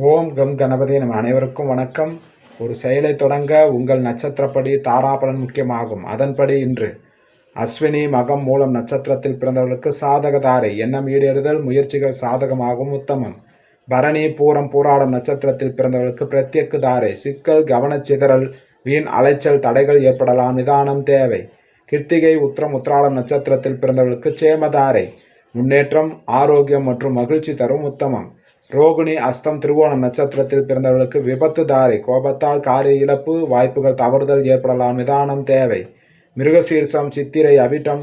ஓம் come Ganapathi நம்ம அனைவருக்கும் வணக்கம். ஒரு செயலை தொடங்க உங்கள் நட்சத்திரப்படி தாராபலன் முக்கியமாகும். அதன்படி இன்று அஸ்வினி மகம் மூலம் நட்சத்திரத்தில் பிறந்தவர்களுக்கு சாதக தாரை, எண்ணம் ஈடேறுதல், முயற்சிகள் சாதகமாகும், உத்தமம். பரணி பூரம் பூராடம் நட்சத்திரத்தில் பிறந்தவர்களுக்கு பிரத்யக்கு தாரை, சிக்கல், கவனச்சிதறல், வீண் அலைச்சல், தடைகள் ஏற்படலாம், நிதானம் தேவை. கிருத்திகை உத்திரம் உத்திராடம் நட்சத்திரத்தில் பிறந்தவர்களுக்கு சேமதாரை, முன்னேற்றம், ஆரோக்கியம் மற்றும் மகிழ்ச்சி தரும், உத்தமம். ரோகிணி அஸ்தம் திருவோணம் நட்சத்திரத்தில் பிறந்தவர்களுக்கு விபத்து தாரை, கோபத்தால் காரிய இழப்பு, வாய்ப்புகள் தவறுதல் ஏற்படலாம், நிதானம் தேவை. மிருகசீர்ஷம் சித்திரை அவிட்டம்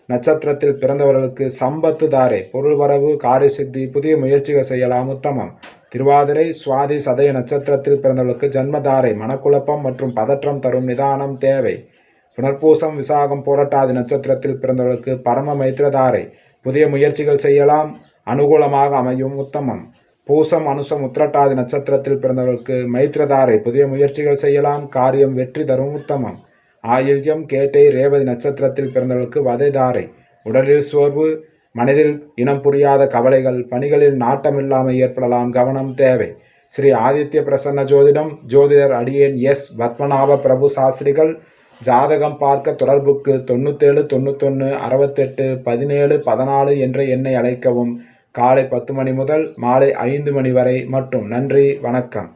நட்சத்திரத்தில் பிறந்தவர்களுக்கு சம்பத்து தாரை, பொருள் வரவு, காரிய சித்தி, புதிய முயற்சிகள் செய்யலாம், உத்தமம். திருவாதிரை சுவாதி சதய நட்சத்திரத்தில் பிறந்தவர்களுக்கு ஜன்மதாரை, மனக்குழப்பம் மற்றும் பதற்றம் தரும், நிதானம் தேவை. புனர்பூசம் விசாகம் போராட்டாதி நட்சத்திரத்தில் பிறந்தவர்களுக்கு பரம மைத்திரதாரை, புதிய முயற்சிகள் செய்யலாம், அனுகூலமாக அமையும், உத்தமம். பூசம் அனுசம் உத்திரட்டாதி நட்சத்திரத்தில் பிறந்தவர்களுக்கு மைத்திரதாரை, புதிய முயற்சிகள் செய்யலாம், காரியம் வெற்றி தரும், உத்தமம். ஆயில்யம் கேட்டை ரேவதி நட்சத்திரத்தில் பிறந்தவர்களுக்கு வதைதாரை, உடலில் சோர்வு, மனதில் இனம் புரியாத கவலைகள், பணிகளில் நாட்டமில்லாமல் ஏற்படலாம், கவனம் தேவை. ஸ்ரீ ஆதித்ய பிரசன்ன ஜோதிடம், ஜோதிடர் அடியேன் எஸ் பத்மநாப பிரபு சாஸ்திரிகள். ஜாதகம் பார்க்க தொடர்புக்கு 97 91 68 17 14 என்ற எண்ணை அழைக்கவும். காலை 10 மணி முதல் மாலை 5 மணி வரை மட்டும். நன்றி, வணக்கம்.